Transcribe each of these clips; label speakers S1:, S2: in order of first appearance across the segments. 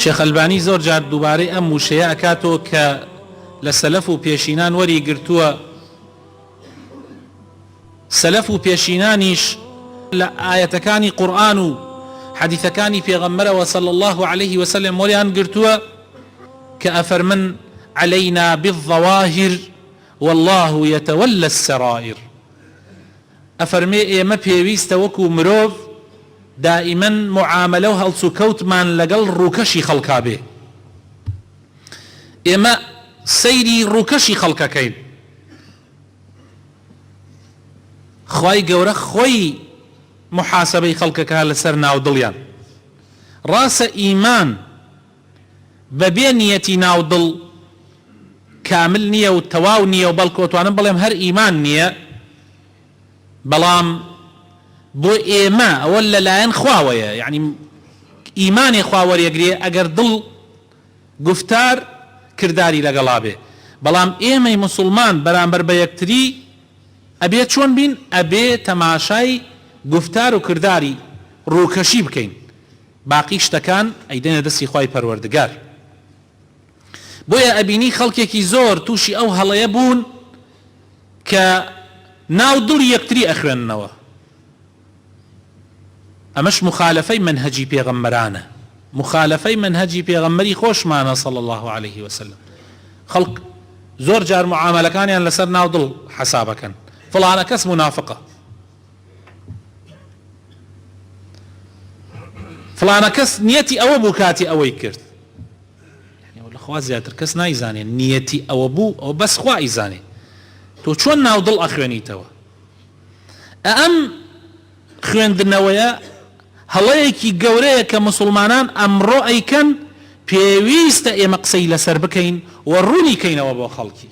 S1: شێخ ئەلبانی زۆر جار دووبارەی ئەم وشەیە ئەکاتەوە کە لە سەلەف و پێشینان وەریگرتووە. سەلەف و پێشینانیش لە ئاەتەکانی قورئان و حەدیثەکانی پێغەمبەرەوە صلی الله عليه وسلم وەریان گرتووە کە ئەفەرمن علينا بالظواهر والله يتولى السرائر. ئەفەرمێ ئێمە پێویستە وەکو مرۆڤ دائما معاملە و هەڵس و کەوتمان لەگەڵ ڕووکەشی خەڵکا بێ. ئێمە سەیری ڕووکەشی خەڵکەکەین. خوای گەورە خۆی محاسبەی خەڵکەکە لەسەر ناودڵیان. ڕاستە ئیمان بەبێ نیەتی ناودڵ کامل نییە و تەواو نییە و بەڵکو توانم بڵێم هەر ئیمان نییە، بەڵام بۆ ئێمە ئەوە لەلایەن خواوەیە، یعنی ئیمانی خوا وەرێگرێ ئەگەر دڵ گفتار کردداری لەگەڵا بێ. بەڵام ئێمەی موسڵمان بەرامبەر بە یەکتری ئەبێ چۆن بین؟ ئەبێ تەماشای گفتار و کردداری ڕووکەشی بکەین، باقی شتەکان ئەیدەنە دەستی خوای پەروەردگار. بۆیە ئەبینی خەڵکێکی زۆر تووشی ئەو هەڵەیە بوون کە ناو دڵی یەکتری ئەخوێننەوە. ئەمەش مخالفەی منهەجی پێغەمبەرانە، مخالفەی منهەجی پێغەمبەری خۆشمانە صلی الله عليه وسلم. خەڵک زۆر جار معاملەکانیان لەسەر ناو دڵ حسابەکەن. فڵانە کەس منافقە، فڵانە کەس نیەتی ئەوە بوو کاتی ئەوەی کرد. لەخوا زیاتر کەس نایزانێ نیەتی ئەوە بوو، ئەو بەس خوا ئیزانێ. تۆ چۆن ناو دڵ ئەخوێنیتەوە؟ ئەم خوێندنەوەیە هەڵەیەکی گەورەیە کە مسلمانان ئەمڕۆ ئەیکەن. پێویستە ئێمە قسەی لەسەر بکەین و ڕوونی کەینەوە بۆ خەڵکی.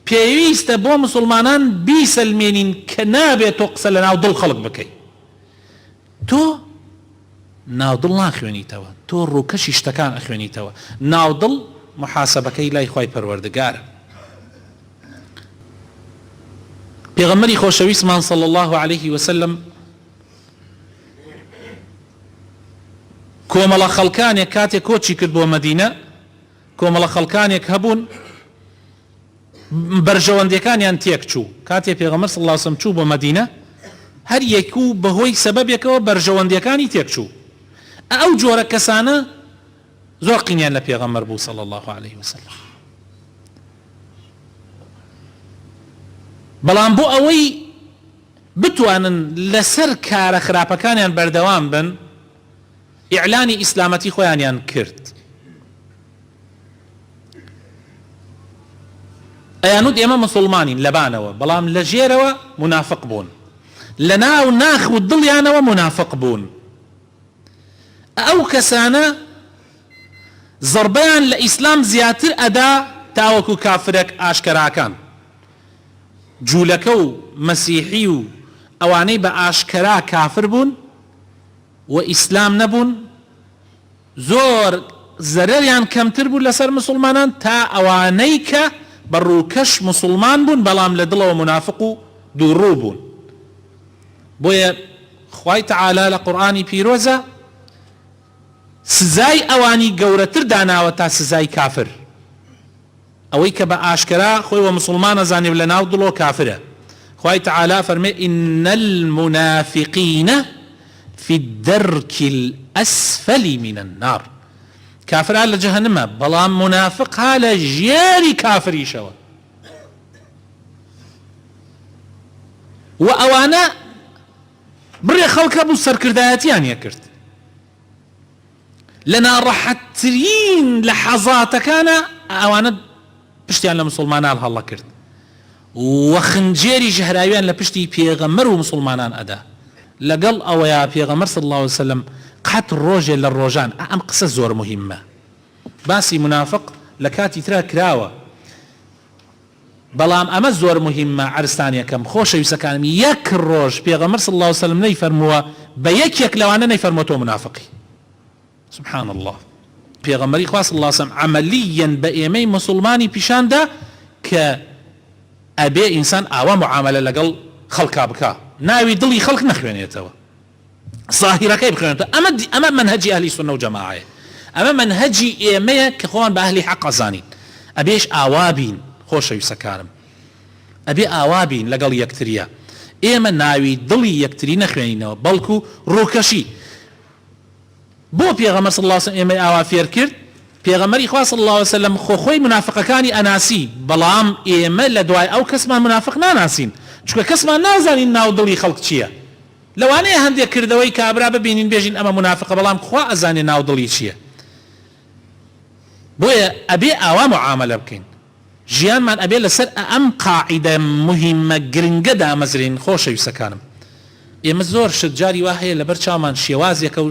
S1: پێویستە بۆ مسلمانان بیسەلمێنین کە نابێت تۆ قسە لە ناو دڵ خەڵک بکەی. تۆ ناو دڵ ناخوێنیتەوە، تۆ ڕووکەشی شتەکان ئەخوێنیتەوە. ناو دڵ محاسبەکەی لای خوای پەروەردگارە. پێغەمبەری خۆشەویستمان صلی الله عليه وسلم کۆمەڵە خەڵکانێک کاتێک کۆچی کرد بۆ مەدینە، کۆمەڵە خەڵکانێک هەبوون بەرژەوەندەکانیان تێک چوو. کاتێک پێغەمبەر صلی الله عليه وسلم چوو بۆ مەدینە، هەر یەک و بەهۆی سەبەبێکەوە بەرژەوەندەکانی تێک چوو. ئەو جۆرە کەسانە زۆر قینیان لە پێغەمبەر بوو صلی الله عليه وسلم. بەڵام بۆ ئەوەی بتوانن لەسەر کارە خراپەکانیان بەردەوام بن، ئیعلانی ئیسلامەتی خۆیانیان کرد. ئەیانوت ئێمە مسلمانین لەبانەوە، بەڵام لە ژێرەوە منافق بوون، لە ناو ناخ و دڵیانەوە منافق بوون. ئەو کەسانە زەربەیان لە ئیسلام زیاتر ئەدا تاوەکو کافرێک ئاشکراکان. جوولەکە و مەسیحی و ئەوانەی بە ئاشکرا کافر بوون و ئیسلام نەبوون، زۆر زەرەریان کەمتر بوو لەسەر مسلمانان تا ئەوانەی کە بەڕووکەش مسلمان بوون بەڵام لە دڵەوە منافق و دووڕوو بوون. بۆیە خوای تەعالا لە قورئانی پیرۆزە سزای ئەوانی گەورەتر داناوە تا سزای کافر. ئەوەی کە بە ئاشکرا خۆی وە مسلمان ئەزانێ لە ناو دڵەوە کافرە. خوای تەعالا فەرمێ إن المنافقين في الدرك الأسفل من النار. كافر على جهنم، بەڵام منافق على ژێری کافریشەوە. و ئەوانە بڕێ خەڵکە بوو سەرکردایەتیان یەکرد. لە ناڕەحەتترین لە حەزاتەکانە ئەوانە پشتیان لە مسلمانان هەڵە کرد و خنجێری ژەهراویان لە پشتی پێغەمبەر و مسلمانان ئەدا. لەگەڵ ئەوەیە پێغەمبەر صلی الله عليه وسلم قەت ڕۆژێ لە ڕۆژان، ئەم قسە زۆر مهمە، باسی منافق لە کاتی ترا کراوە، بەڵام ئەمە زۆر مهمە. عرستانیەکەم خۆشەویستەکانم، یەک ڕۆژ پێغەمبەر صلی الله عليه وسلم نەیفەرمووە بە یەکێک لەوانە نەیفەرمووە تۆ منافقی. سبحان الله. پێغەمبەری خوا صلی الله عليه وسلم عملیەن بە ئێمەی مسلمانی پیشاندا کە ئەبێ ئینسان ئاوا معاملە لەگەڵ خەڵکا بکە، ناوی دڵی خەڵک نەخوێنێتەوە، ظاهیرەکەی بخوێنێتەوە. ئەمە منهەجی ئەهلی سونە و جەماعەیە. اما منهجي ايمه كخوان باهلي حق ازانين ابيش اوابين خوش يسكارم ابي اوابين لقل يكتريا ايمه ناوي ضلي يكتري نخوينه بلكو روكشي بو پیغمبر صلى الله عليه وسلم ايمه اوافير كرد پیغمبر خوا صلى الله عليه وسلم خوي منافقكاني اناسي بلام ايمه لدواي او كسمان منافق ناناسين چونکە کەسمان نازانین ناو دڵی خەڵک چییە لەوانەیە هەندێک کردەوەی کابرا ببینین بێژین ئەمە منافقە بەڵام خوا ئەزانێ ناو دڵی چییە بۆیە ئەبێ ئاوا معاملە بکەین ژیانمان ئەبێ لەسەر ئەم قاعیدە مهمە گرنگەدا مەزرین خۆشەویستەکانم ئێمە زۆر شت جاری وا هەیە لەبەر چاومان شێوازێکە و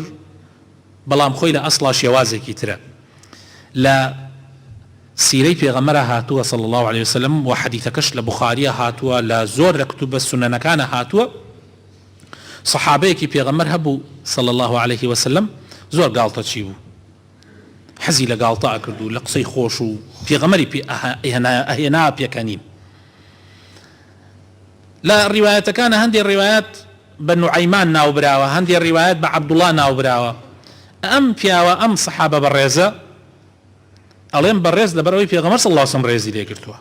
S1: بەڵام خۆی لە ئەسڵا شێوازێکی ترە لە سيري پیغمبر هاتووە صلى الله عليه وسلم و حديثكش لبخاري هاتووە لە زۆر لە کتوبە سنەنەکانە هاتووە صحابەیەکی پیغمبر هەبوو صلى الله عليه وسلم زۆر گاڵتە چی بوو حەزی لە گاڵتە ئەکردو لە قسەی خۆش و پیغمبری ئەهێنا پێکەنیم لە ڕیوایەتەکانە هەندێک ڕیوایەت بە نوعەیمان ناوبراوە هەندێک ڕیوایەت بە عەبدوڵڵا ناوبراوە ئەم پیاوە ئەم سەحابە بەڕێزە ئەڵێن بەڕێز لەبەرەوەی پێغەمبەر صلی الله علیه وسلم ڕێزی لێگرتووە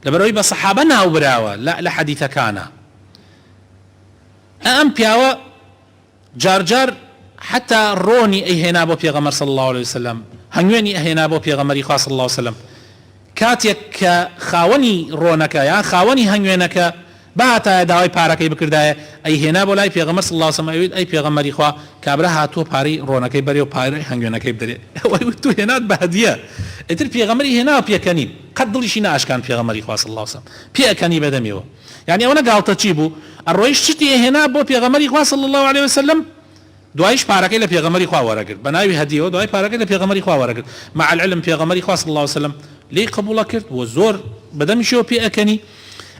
S1: لەبەرەوەی بە سەحابە ناوبراوە لە حەدیثەکانە ئەم پیاوە جارجار حتا ڕۆنی ئەیهێنا بۆ پێغەمبەر صلی الله عليه وسلم هەنگوێنی ئەهێنا بۆ پێغەمبەری خوا صلی الله عليه وسلم کاتێک کە خاوەنی ڕۆنەکە یان خاوەنی هەنگوێنەکە باتایە داوای پارەکەی بکردایە ئەیهێنا بۆ لای پێغەمبەر صلی الله عليه وسلم ئەوێت ئەی پێغەمبەری خوا کابرا هاتووە پارەی ڕۆنەکەی بەرێ و پارەی هەنگوێنەکەی بدەرێ ئەوەی تو هێنات بە هەدیە ئیتر پێغەمبەری هێناوە پێکەنیم قەت دڵیشی ناشکان پێغەمبەری خوا صلی الله عليه وسلم پێکەنی بەدەمیەوە یعنی ئەوە نەگاڵتە چی بوو ئەڕۆیش شتی هێنا بۆ پێغەمبەری خوا صلی الله عليه وسلم دوایش پارەکەی لە پێغەمبەری خوا وەرەگرت بە ناوی هەدیەوە دوای پارەکەی لە پێغەمبەری خوا وەرەگرت مع العلم پێغەمبەری خوا صلی الله عليه وسلم لی قبوڵە کرد و زۆر بەدەمیشەوە پێکەنی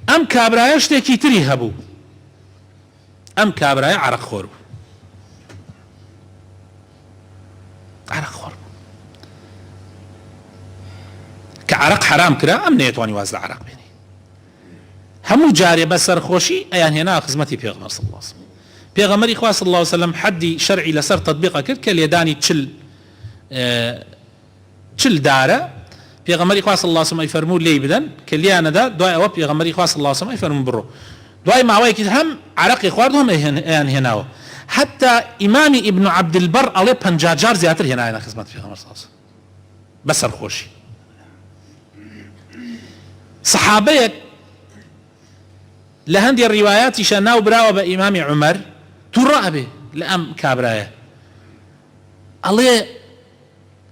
S1: ئەم کابرایە شتێکی تری هەبوو ئەم کابرایە عەرەقخۆر بوو عەرەقخۆر بوو کە عەرەق حرام کرا ئەم نەیەتوانی واز لە عەرەق بێنێ هەموو جارێ بە سەرخۆشی ئەیان هێنا خزمەتی پێغەمبەر صلی الله عليه وسلم پێغەمبەری خوا صلی الله عليه وسلم حەدی شەرعی لەسەر تەطبیق کرد کە لێدانی چل دارە پێغەمبەری خوا صلی الله عليه وسلم ئەیفەرموو لێی بدەن کە لیانەدا دوای ئەوە پێغەمبەری خوا صلی الله عليه وسلم ئەیفەرموو بڕۆ دوای ماوەیەکی هەم عەرەقی خوارد هەم ئەیان هێناوە حتا ئیمامی ئیبن عەبدولبەر ئەڵێ 50 جار زیاتر هێنایەنە خزمەت پێغەمبەر صلی الله عليه وسلم بە سەرخۆشی سەحابەیەک لە هەندێک ڕیوایاتیشە ناو براوە بە ئیمامی عومەر تووڕە ئەبێ لە ئەم کابرایە ئەڵێ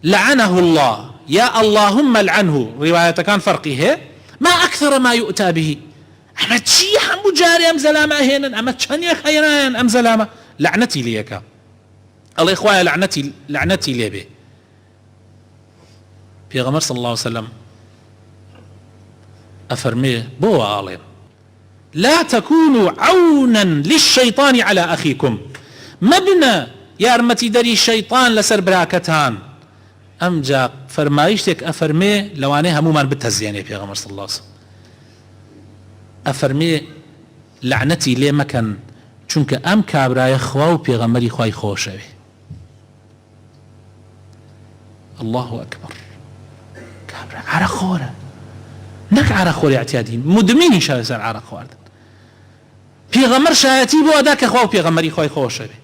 S1: لعنه الله يا اللهم العنه رواية كان فرقي هي ما أكثر ما يؤتى به أما تشي حمو جاري أم زلامة هنا أما تشانيك هينان أم زلامة لعنتي ليك الله إخوائي لعنتي لي به پیغمبر صلى الله عليه وسلم أفرميه بو عالم لا تكونوا عونا للشيطان على أخيكم مبنى يا أرمتي دري الشيطان لسر براكتان ئەم جا فەرمایشتێک ئەفەرمێ لەوانەیە هەمومان بتەزیێنێ پێغەمبەر صلی الله عليه وسلم ئەفەرمێ لعنەتی لێ مەکەن چونکە ئەم کابرایە خوا و پێغەمبەری خوای خۆشەوێ الله ئەکبەر کابرا عەرەقخۆرە نەک عەرەقخۆری اعتیادی مدمینی شەوە سەر عەرەق خواردن پێغەمبەر شایەتی بۆ ئەدا کە خوا و پێغەمبەری خوای خۆشەوێ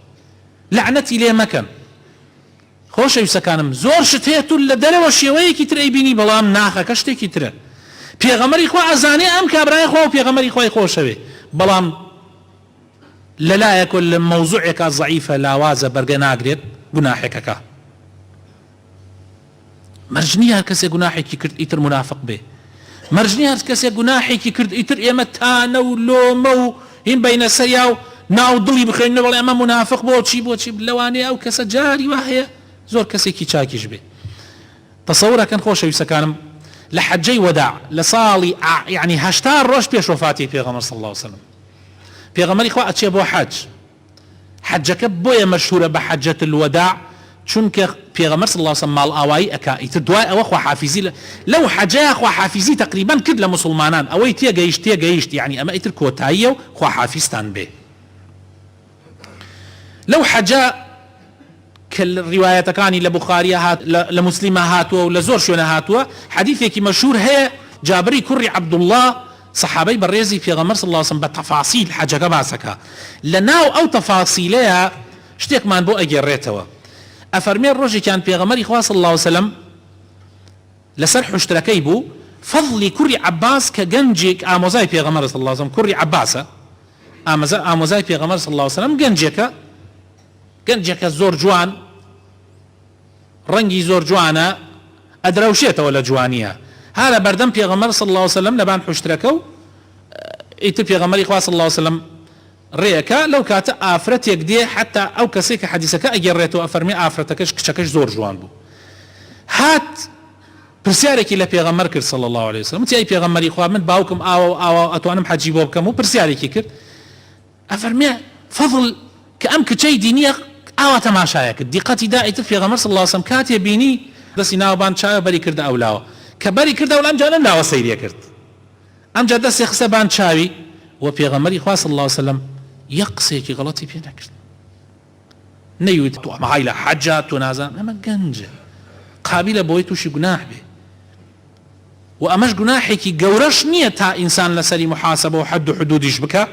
S1: لعنەتی لێ مەکەن خۆشەویستەکانم زۆر شت هەیە لە دەرەوە شێوەیەکی تر ئەیبینی بەڵام ناخەکە شتێکی ترە پێغەمبەری خوا ئەزانێ ئەم کابرایە خوا و پێغەمبەری خوای خۆشەوێ بەڵام لەلایەک لە مەوزوعێکە زەعیفە لاوازە بەرگە ناگرێت گوناحێکەکە مەرجنی هەر کەسێک گوناحێکی کرد ئیتر منافق بێ مەرجنی هەر کەسێک گوناحێکی کرد ئیتر ئێمە تانە و لۆمە و هین بەینە سەریا و ناو دڵی بخێنەوە بەڵێ ئەمە منافق بۆچی لەوانەیە ئەو کەسە جاری وا هەیە زۆر کەسێکی چاکیش بێ تەسەورەکەن خۆشەویستەکانم لە حەجەی وەداع لە ساڵی یعنی 80 ڕۆژ پێش وەفاتی پێغەمبەر صلی الله عليه وسلم پێغەمبەری خوا ئەچێ بۆ حەج حەجەکە بۆیە مەشهورە بە حەجەت الوەداع چونکە پێغەمبەر صلی الله عليه وسلم ماڵ ئاوایی ئەکا ئیتر دوای ئەوە خواحافیزی لەو حەجەیە خواحافیزی تقریبا کرد لە موسڵمانان ئەوەی تێگەیشت یعنی ئەمە ئیتر کۆتاییە و خواحافیزتان بێ لەو حەجە کە ڕیوایەتەکانی لە بوخاریە لە موسلیمە هاتووە و لە زۆر شوێنە هاتووە حەدیثێکی مەشهور هەیە جابری کوڕی عەبدوڵڵاه صحابەی بەڕێزی پێغەمبەر صلی الله علیه وسلم بە تەفاسیل حەجەکە باسەکە لە ناو ئەو تەفاسیلەیە شتێکمان بۆ ئەگێڕێتەوە ئەفەرمێ ڕۆژێکیان پێغەمبەری خوا صلی الله علیه وسلم لەسەر حوشترەکەی بوو فەضلی کوڕی عەباس کە گەنجێک ئامۆزای پێغەمبەر صلی الله علیه وسلم کوڕی عەباسە ئامۆزای پێغەمبەر صلی الله علیه وسلم گەنجێکە زۆر جوان ڕەنگی زۆر جوانە ئەدرەوشێتەوە لە جوانیە هارە بەردەم پێغەمبەر صلی الله علیه وسلم لەبان حوشترەکە و ئیتر پێغەمبەری خوا صلی الله علیه وسلم ڕێەکە لەو کاتە ئافرەتێک دێ حتا ئەو کەسێک کە حەدیثەکە ئەگەڕێتەوە ئەفەرمێ ئافرەتەکەش کچەکەش زۆر جوان بوو هات پرسیارێکی لە پێغەمبەر کرد صلی الله علیه وسلم وتی ئەی پێغەمبەری خوا من باوکم ئاوا ئەتوانم حەجی بۆ بکەم و پرسیارێکی کرد ئەفەرمێ فەضل کە ئەم کچەی دینیە ئاوا تەماشایە کرد دیقەتی دا ئیتر پێغەمبەر صلی الله علیه وسلم کاتێ بینی دەستی ناوبان چاوە بەری کردە ئەولاوە کە بەری کردە ئەولا ئەمجا لەم لاوە سەیرێ کرد ئەمجا دەستی خستە بان چاوی و پێغەمبەری خوا صلی الله علیه وسلم یەک قسەیەکی غەڵەتی پێ نەکرد نەیوت تۆ ئەمەهای لە حەجە تۆ نازان ئەمە گەنجە قابلە بۆی تووشی گوناح بێ و ئەمەش گوناحێکی گەورەش نییە تا ئینسان لەسەری محاسبە و حەد و حدودیش بکە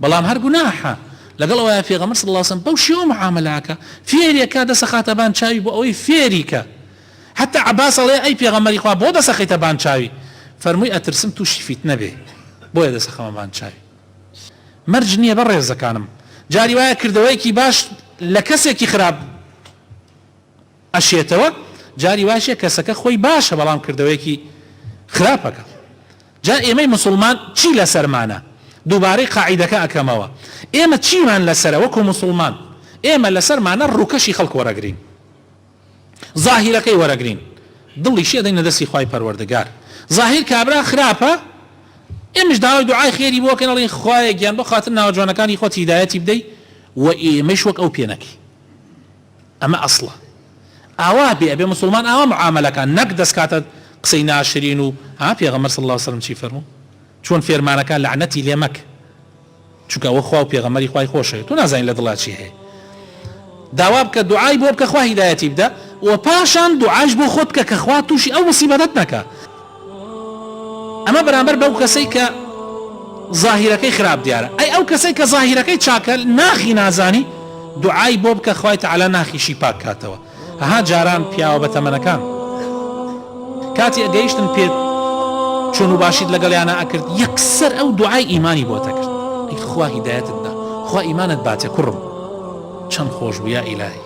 S1: بەڵام هەر گوناحە لەگەڵ ئەوەیە پێغەمبەر صلی الله علیه وسلم بەو شێوە معاملەکە فێریەکە دەسە خاتە بان چاوی بۆ ئەوەی فێریکە حتى عباس الله أي پیغمبری خواه بۆ دەسەخەیتە بان چاوی فەرمووی ئەترسم تووشی فیتنە بێ بۆیە دەسەخەمە بان چاوی مەرج نییە بە ڕێزەکانم جاری وایە کردەوەیەکی باش لە کەسێکی خراپ ئەشێتەوە جاری واشە کەسەکە خۆی باشە بەڵام کردەوەیەکی خراپەکە جا ئێمەی مسلمان چی لەسەرمانە دووبارەی قاعیدەکە ئەکەمەوە ئێمە چیمان لەسەرە وەکو مسلمان ئێمە لەسەرمانە ڕووکەشی خەڵک وەرەگرین ظاهیرەکەی وەرەگرین دڵیشی ئەدەینە دەستی خوای پەروەردگار ظاهیر کابرا خراپە ئێمەش داوای دوعای خێری بۆ بکەین ئەڵێن خوایە گیان بۆ خاتر ناوجوانەکانی خۆت هیدایەتی بدەی و ئێمەش وەک ئەو پێ نەکەی ئەمە ئەسڵە ئاوا بێ ئەبێ مسلمان ئاوا معاملەکان نەک دەستکاتە قسەی ناشرین و پێغەمبەر صلی الله علیه وسلم چی فەرموو چۆن فێرمانەکان لعنەتی لێ مەکە چونکە ئەوە خوا و پێغەمبەری خوای خۆشەوێت تو نازانین لە دڵا چی هەیە داوا بکە دوعای بۆ بکە خوا هیدایەتی بدە و پاشان دوعاش بۆ خۆت بکە کە خوا تووشی ئەو مصیبەتت نەکە ئەمە بەرامبەر بەو کەسەی کە ظاهیرەکەی خراپ دیارە ئەی ئەو کەسەی کە ظاهیرەکەی چاکە ناخی نازانی دوعای بۆ بکە خوای تەعالی ناخیشی پاک کاتەوە ها جاران پیاوە بەتەمەنەکان کاتی ئەگەیشتن پێ چۆن و باشیت لەگەڵیانە ئەکرد یەکسەر ئەو دوعای ئیمانی بۆتە کرد ئەی خوا هیدایەتت دا خوا ئیمانت باتێ کوڕم چەند خۆش بوو یا ئیلاهی